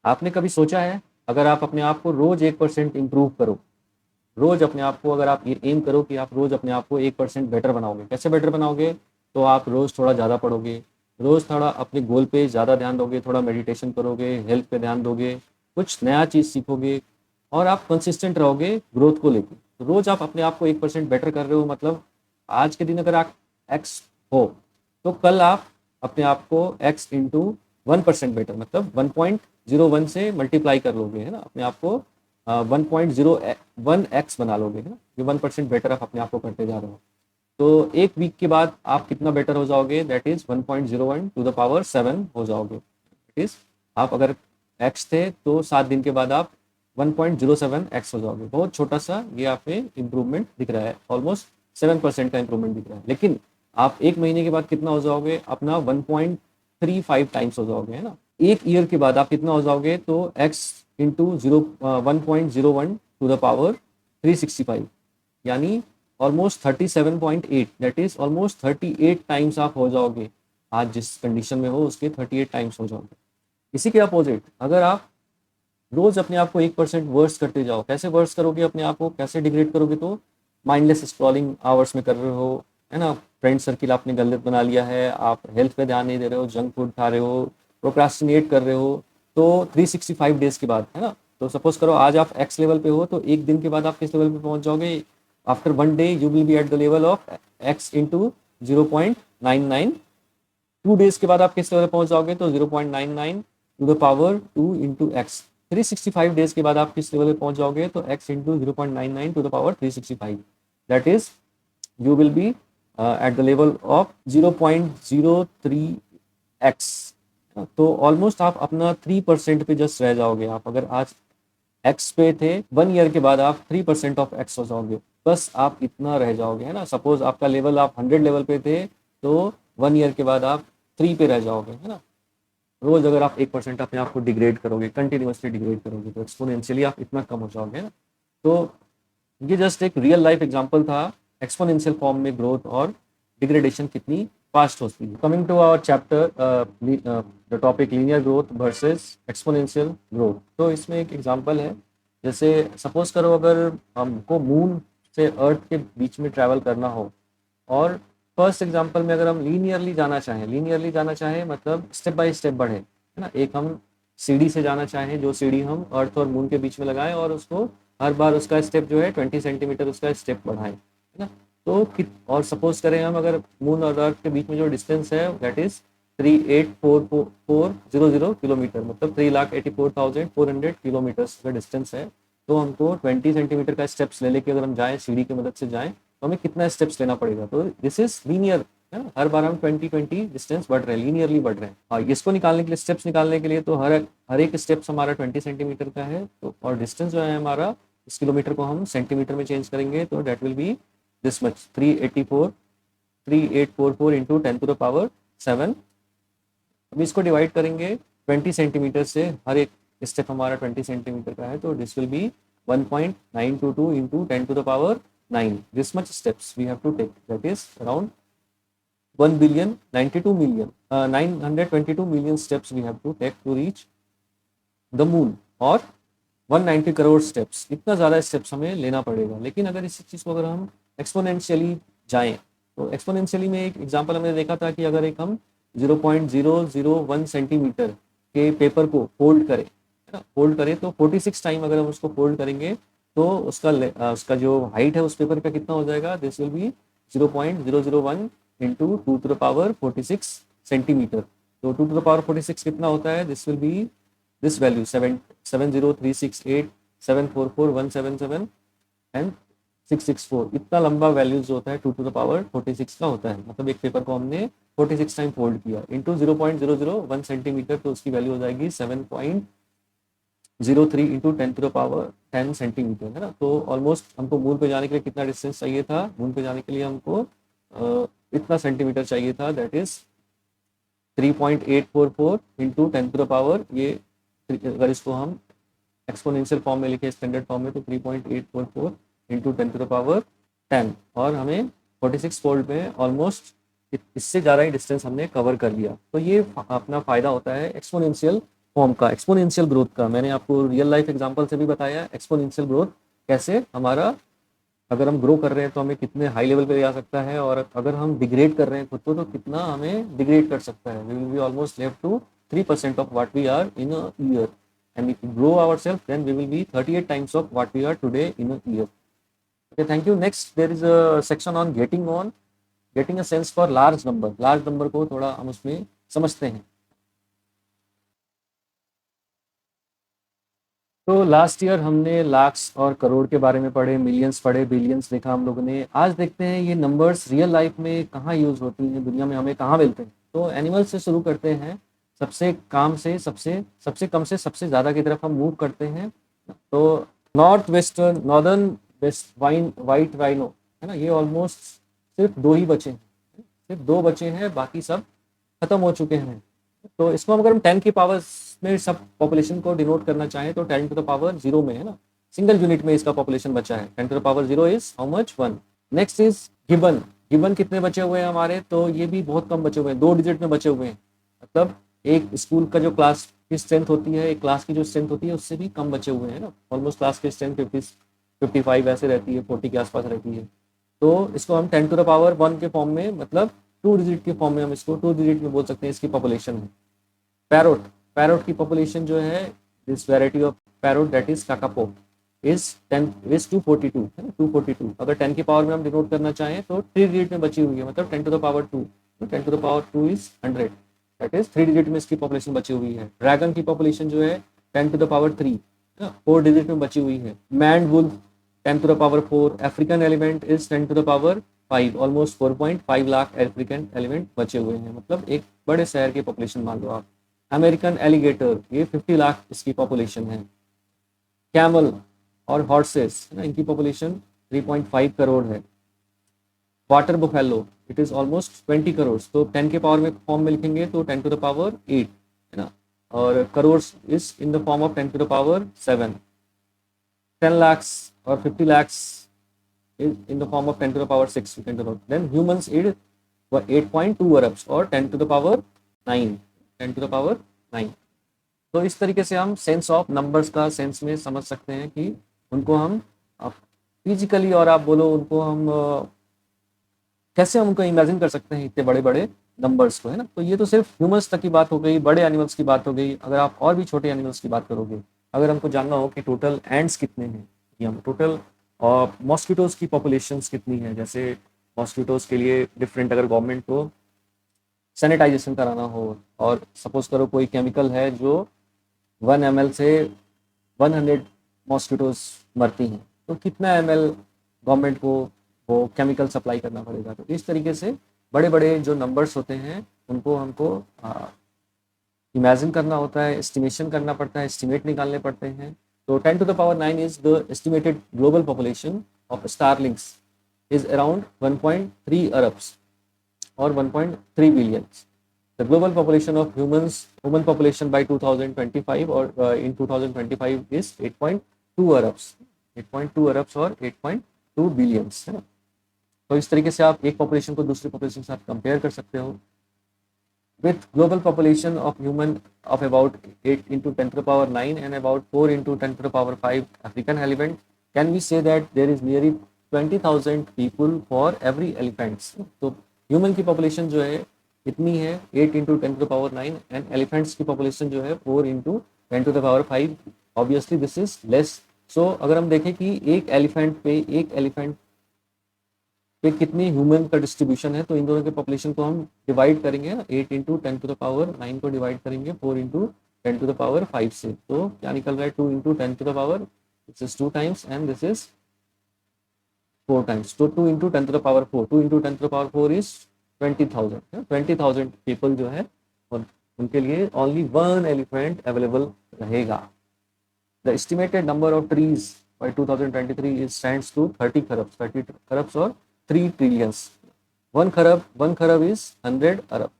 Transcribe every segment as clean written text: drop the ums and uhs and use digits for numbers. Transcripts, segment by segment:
आपने कभी सोचा है, अगर आप अपने आप को रोज़ 1% इम्प्रूव करो, रोज़ अपने आप को अगर आप ये एम करो कि आप रोज़ अपने आप को 1% बेटर बनाओगे, कैसे बेटर बनाओगे? तो आप रोज़ थोड़ा ज़्यादा पढ़ोगे, रोज़ थोड़ा अपने गोल पे ज़्यादा ध्यान दोगे, थोड़ा मेडिटेशन करोगे, हेल्थ पे ध्यान दोगे, कुछ नया चीज़ सीखोगे और आप कंसिस्टेंट रहोगे ग्रोथ को लेके। तो रोज़ आप अपने आप को 1% बेटर कर रहे हो, मतलब आज के दिन अगर आप एक्स हो, तो कल आप अपने आप को एक्स इंटू 1% बेटर, मतलब 1.01 से मल्टीप्लाई कर लोगे, है ना, अपने आप को 1.01x बना लोगे, है ना। ये 1% बेटर आप अपने आप को करते जा रहे हो। तो एक वीक के बाद आप कितना बेटर हो जाओगे? That is 1.01 to the power 7 हो जाओगे। दैट इज, आप अगर x थे तो 7 दिन के बाद आप 1.07x हो जाओगे। बहुत छोटा सा ये आप में इम्प्रूवमेंट दिख रहा है, ऑलमोस्ट 7% का इम्प्रूवमेंट दिख रहा है। लेकिन आप एक महीने के बाद कितना हो जाओगे? अपना 1.35 टाइम्स हो जाओगे, है ना। एक ईयर के बाद आप कितना हो जाओगे? तो x into 1.01 to the power 365, यानी almost 37.8, that is almost 38 times आप हो जाओगे। आज जिस कंडीशन में हो उसके 38 टाइम्स हो जाओगे। इसी के अपोजिट, अगर आप रोज अपने आप को 1% वर्स करते जाओ, कैसे वर्स करोगे अपने आप को, कैसे डिग्रेड करोगे? तो माइंडलेस स्क्रॉलिंग आवर्स में कर रहे हो, है ना, फ्रेंड सर्किल आपने गलत बना लिया है, आप हेल्थ पे ध्यान नहीं दे रहे हो, जंक फूड खा रहे हो, प्रोक्रास्टिनेट कर रहे हो। तो 365 डेज के बाद, है ना, तो सपोज करो आज आप एक्स लेवल पे हो, तो एक दिन के बाद आप किस लेवल पे पहुंच जाओगे? After 1 day you will be at the level of x into 0.99। 2 days के बाद आप किस लेवल पे पहुंच जाओगे? तो 0.99 to the power 2 into X. 365 days के बाद आप किस लेवल पे पहुंच जाओगे? तो x into 0.99 to the power 365, that is you will be at the level of 0.03x। तो ऑलमोस्ट आप अपना 3% पे जस्ट रह जाओगे। आप अगर आज x पे थे, 1 ईयर के बाद आप 3% ऑफ x हो जाओगे, बस आप इतना रह जाओगे, है ना। सपोज आपका लेवल, आप 100 लेवल पे थे, तो 1 ईयर के बाद आप 3 पे रह जाओगे, है ना। रोज अगर आप 1% अपने आप को डिग्रेड करोगे, कंटिन्यूसली डिग्रेड करोगे, तो एक्सपोनेंशियली आप इतना कम हो जाओगे, है ना। तो ये जस्ट एक रियल लाइफ एग्जांपल था, एक्सपोनेंशियल फॉर्म में ग्रोथ और डिग्रेडेशन कितनी फास्ट होती है। Coming to our chapter, the topic linear growth versus exponential growth. तो इसमें एक एग्जांपल है, जैसे सपोज करो अगर हमको मून से अर्थ के बीच में ट्रैवल करना हो, और फर्स्ट एग्जांपल में अगर हम लीनियरली जाना चाहें मतलब स्टेप बाय स्टेप बढ़े, है ना। एक हम सीढ़ी से जाना चाहें, जो सीढ़ी हम अर्थ और मून के बीच में लगाएं, और उसको हर बार उसका स्टेप जो है 20 सेंटीमीटर उसका स्टेप बढ़ाएं, है ना। तो और सपोज करें हम, अगर मून और अर्थ के बीच में जो डिस्टेंस है दैट इज 384400 किलोमीटर, मतलब 3,84,400 किलोमीटर्स का डिस्टेंस है। तो हमको 20 सेंटीमीटर का स्टेप्स ले लेके अगर हम जाएं, सीढ़ी की मदद से जाएं, तो हमें कितना स्टेप्स लेना पड़ेगा? तो दिस इज लीनियर, है ना। हर बार हम 20 डिस्टेंस बढ़ रहे हैं, लीनियरली बढ़ रहे हैं। और इसको निकालने के लिए, स्टेप्स निकालने के लिए, तो हर एक स्टेप्स हमारा 20 सेंटीमीटर का है, तो और डिस्टेंस जो है हमारा, इस किलोमीटर को हम सेंटीमीटर में चेंज करेंगे, तो that will be this much, 3844 into 10 to the power 7। अब इसको डिवाइड करेंगे 20 सेंटीमीटर से, हर एक स्टेप हमारा 20 सेंटीमीटर का है, तो this will be 1.922 into 10 to the power 9। This much steps we have to take, that is around 922 million steps we have to take to reach the moon, और 190 crore steps, इतना ज़्यादा steps हमें लेना पड़ेगा। लेकिन अगर इसी चीज़ को अगर हम एक्सपोनेंशियली जाएं, तो एक्सपोनेंशियली में एक एग्जांपल हमने देखा था कि अगर एक हम 0.001 सेंटीमीटर के पेपर को फोल्ड करें, है ना, फोल्ड करें, तो 46 टाइम अगर हम उसको फोल्ड करेंगे, तो उसका जो हाइट है उस पेपर का कितना हो जाएगा? This will be 0.001 into 2 to the power 46 centimetre. तो 2 टू द पावर 46 कितना होता है? This will be this value 70368744177 and 664। इतना लंबा वैल्यूज होता है 2 टू द पावर 46 का होता है, मतलब एक पेपर को हमने 46 टाइम फोल्ड किया इंटू 0.001 सेंटीमीटर, तो उसकी वैल्यू हो जाएगी 7.03 into 10 to the power 10 centimetre, है ना। तो ऑलमोस्ट हमको मून पे जाने के लिए कितना डिस्टेंस चाहिए था? मून पे जाने के लिए हमको इतना सेंटीमीटर चाहिए था, that is 3.844 into 10 to the power, ये अगर इसको हम एक्सपोनेंशियल फॉर्म में लिखे, स्टैंडर्ड फॉर्म में, तो 3.844 इंटू 10 टू द पावर 10, और हमें 46 फोल्ड में ऑलमोस्ट इससे ज़्यादा ही डिस्टेंस हमने कवर कर लिया। तो ये अपना फ़ायदा होता है एक्सपोनेंशियल फॉर्म का, एक्सपोनेंशियल ग्रोथ का। मैंने आपको रियल लाइफ एग्जांपल से भी बताया एक्सपोनेंशियल ग्रोथ कैसे हमारा, अगर हम ग्रो कर रहे हैं तो हमें कितने हाई लेवल पे जा सकता है, और अगर हम डिग्रेड कर रहे हैं खुद को तो कितना हमें डिग्रेड कर सकता है। We will be almost left to 3% of what we are in a year, and if we grow ourself then we will be 38 times of what we are today in a year. Okay, thank you. Next there is a section on getting a sense for large number. Large number को थोड़ा हम उसमें समझते हैं। तो last year हमने लाख्स और करोड़ के बारे में पढ़े, मिलियंस पढ़े, बिलियंस देखा हम लोगों ने। आज देखते हैं ये नंबर्स रियल लाइफ में कहाँ यूज होती हैं, दुनिया में हमें कहाँ मिलते हैं। तो एनिमल से शुरू करते हैं, सबसे काम से सबसे सबसे कम से सबसे ज़्यादा की तरफ हम मूव करते हैं। तो northern west wine white rhino है ना, ये ऑलमोस्ट सिर्फ दो ही बचे हैं, सिर्फ दो बचे हैं, बाकी सब खत्म हो चुके हैं। तो इसको अगर हम 10 की पावर में सब पॉपुलेशन को डिनोट करना चाहें तो 10 टू द पावर 0 में है ना, सिंगल यूनिट में इसका पॉपुलेशन बचा है। 10 to the power 0 is how much, 1। Next is gibbon. Gibbon कितने बचे हुए हैं हमारे, तो ये भी बहुत कम बचे हुए हैं, 2 डिजिट में बचे हुए हैं। मतलब एक स्कूल का जो क्लास की स्ट्रेंथ होती है, एक क्लास की जो स्ट्रेंथ होती है, उससे भी कम बचे हुए हैं ना। ऑलमोस्ट क्लास की स्ट्रेंथ 55 ऐसे रहती है, 40 के आसपास रहती है। तो इसको हम 10 टू द पावर 1 के फॉर्म में, मतलब 2 डिजिट के फॉर्म में हम इसको 2 डिजिट में बोल सकते हैं, इसकी पॉपुलेशन है। पैरोट, पैरोट की पॉपुलेशन जो है, this variety of parrot that is kakapo is 10 is 242 है ना, 242। अगर 10 की पावर में हम डिनोट करना चाहें तो 3 डिजिट में बची हुई है, मतलब 10 to the power 2। 10 to the power 2 is 100, that is 3 digit में इसकी पॉपुलेशन बची हुई है। ड्रैगन की पॉपुलेशन जो है 10 टू द पावर 3, 4 डिजिट में बची हुई है। Man wolf 10 to the power 4। African element is 10 to the power 5, almost 4.5 lakh African element बचे हुए हैं, मतलब एक बड़े शहर की पॉपुलेशन मान लो आप। अमेरिकन एलिगेटर, ये 50 लाख इसकी पॉपुलेशन है। कैमल और हॉर्सेस है ना, इनकी पॉपुलेशन 3.5 करोड़ है। Water buffalo, it is almost 20 crore. तो 10 के पावर में फॉर्म में लिखेंगे तो 10 टू द पावर 8 है ना, और crore is in the form of 10 to the power 7। 10 lakhs or 50 lakhs is in the form of 10 to the power 6 we can denote. Then humans id were 8.2 arabs or 10 to the power 9, 10 to the power 9। तो इस तरीके से हम sense of numbers का sense में समझ सकते हैं कि उनको हम फिजिकली, और आप बोलो उनको हम कैसे हम उनको इमेजिन कर सकते हैं इतने बड़े बड़े नंबर्स को, है ना। तो ये तो सिर्फ ह्यूमंस तक की बात हो गई, बड़े एनिमल्स की बात हो गई। अगर आप और भी छोटे एनिमल्स की बात करोगे, अगर हमको जानना हो कि टोटल एंड्स कितने हैं, या टोटल मॉस्किटोज की पॉपुलेशंस कितनी है, जैसे मॉस्किटोज के लिए डिफरेंट, अगर गवर्नमेंट को सैनिटाइजेशन कराना हो, और सपोज करो कोई केमिकल है जो 1 ml से 100 मॉस्किटोज मरती हैं, तो कितना ml गवर्नमेंट को वो केमिकल सप्लाई करना पड़ेगा। तो इस तरीके से बड़े बड़े जो नंबर्स होते हैं उनको हमको इमेजिन करना होता है, एस्टिमेशन करना पड़ता है, एस्टिमेट निकालने पड़ते हैं। तो 10 to the power 9 is the estimated global population of starlings is around 1.3 अरब्स और 1.3 billions. The global population of human population by 2025 or in 2025 is 8.2 Arabs, 8.2 Arabs और 8.2 बिलियंस है ना। तो इस तरीके से आप एक पॉपुलेशन को दूसरी पॉपुलेशन के साथ कंपेयर कर सकते हो। With global population of human of about 8 into 10 to the power 9 and about 4 into 10 to the power 5 African elephant, can we say that there is nearly 20,000 people for every elephants? तो human की population जो है इतनी है 8 into 10 to the power 9, and elephants की population जो है 4 into 10 to the power 5। Obviously this is less. So अगर हम देखें कि एक एलिफेंट पे कितनी ह्यूमन का डिस्ट्रीब्यूशन है, तो इन दोनों के पॉपुलेशन को हम डिवाइड करेंगे ना, 8 इंटू 10 टू द पावर 9 को डिवाइड करेंगे 4 इंटू 10 टू द पावर 5 से, तो क्या निकल रहा है 2 into 10 to the power, this is 2 times and this is 4 times. तो 2 into 10 to the power 4, 2 into 10 to the power 4 is 20,000 people जो है, और उनके लिए ओनली 1 एलिफेंट अवेलेबल रहेगा। The estimated number of trees by 2023 is stands to 30 खरब्स और 3 trillions. 1 खरब is 100 अरब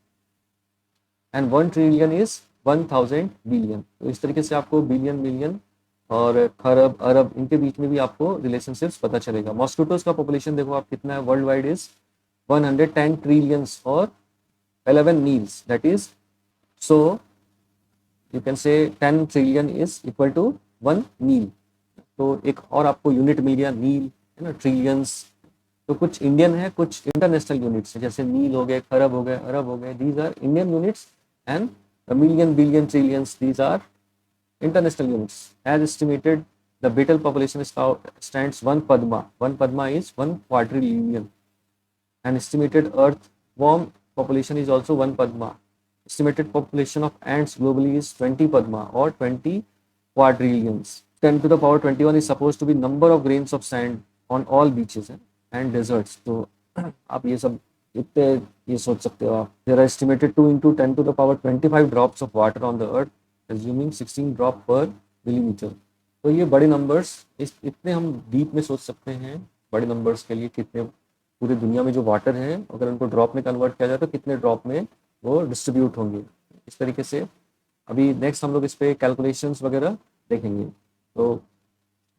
एंड 1 ट्रिलियन is 1000 बिलियन। तो इस तरीके से आपको बिलियन, मिलियन और खरब, अरब, इनके बीच में भी आपको रिलेशनशिप्स पता चलेगा। मॉस्किटोज का पॉपुलेशन देखो आप कितना है, वर्ल्ड वाइड इज 110 ट्रिलियंस और 11 मील्स, that is, so you can say 10 trillion is equal to 1 मील। तो एक और आपको यूनिट मिल गया मील, है ना, ट्रिलियंस। तो कुछ इंडियन है, कुछ इंटरनेशनल यूनिट्स है, जैसे मील हो गए, खरब हो गए, अरब हो गए, these are Indian units, and million, billion, trillions, these are international units. As estimated, the beetle population stands 1 padma. 1 padma is 1 quadrillion. And estimated earthworm population is also 1 padma. Estimated population of ants globally is 20 padma or 20 quadrillions. 10 to the power 21 is supposed to be number of grains of sand on all beaches and deserts. तो आप ये सब इतने ये सोच सकते हो आप। There are estimated 2 into 10 to the power 25 drops of water on the earth, assuming 16 drop per millimeter. तो ये बड़े नंबर्स, इस इतने हम डीप में सोच सकते हैं बड़े नंबर्स के लिए, कितने पूरी दुनिया में जो वाटर है अगर उनको ड्रॉप में कन्वर्ट किया जाए तो कितने ड्रॉप में वो डिस्ट्रीब्यूट होंगे, इस तरीके से। अभी नेक्स्ट हम लोग इस पे कैलकुलेशंस वगैरह देखेंगे। तो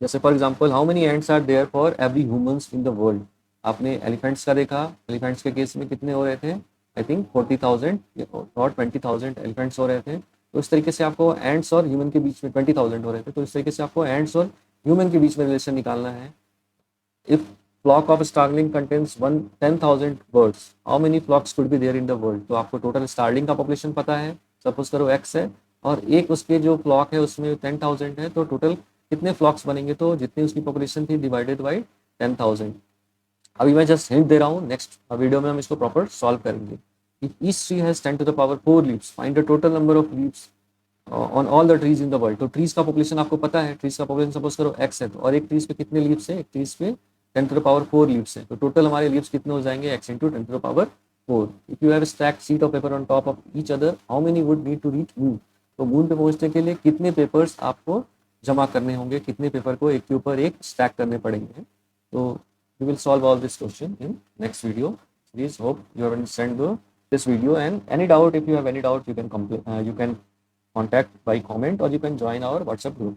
जैसे for example, how many ends are there for every humans in the world. आपने एलिफेंट्स का देखा, एलिफेंट्स के केस में कितने हो रहे थे, आई थिंक 40,000 और 20,000 एलिफेंट्स हो रहे थे। तो इस तरीके से आपको एंड्स और ह्यूमन के बीच में 20,000 हो रहे थे, तो इस तरीके से आपको एंड्स और ह्यूमन के बीच में रिलेशन निकालना है। If flock of starling contains 10,000 birds, how many flocks could be there in the world. तो आपको टोटल स्टार्लिंग का पॉपुलेशन पता है, सपोज करो एक्स है, और एक उसके जो फ्लॉक है उसमें 10,000 है, तो टोटल कितने फ्लॉक्स बनेंगे, तो जितनी उसकी पॉपुलेशन थी डिवाइडेड बाई 10,000। अभी मैं जस्ट हिंट दे रहा हूँ, नेक्स्ट वीडियो में हम इसको प्रॉपर सॉल्व करेंगे। If each tree has 10 to the power 4 leaves, find the total number of leaves on all the trees in the world. तो ट्रीज का पॉपुलेशन आपको पता है, ट्रीज का पॉपुलेशन सपोज करो एक्स है, तो और एक ट्रीज पे कितने लीव्स है, एक ट्रीज पे 10 to the power 4 लीव्स है, तो टोटल हमारे लीव्स कितने हो जाएंगे, x into 10 to the power 4। If you have stacked sheet of paper on top of each other, how many would need to reach moon. तो moon पे पहुंचने के लिए कितने पेपर्स आपको जमा करने होंगे, कितने पेपर को एक के ऊपर एक स्टैक करने पड़ेंगे। तो we will solve all this question in next video. Please hope you have understand this video, and any doubt, if you have any doubt, you can contact by comment, or you can join our WhatsApp group.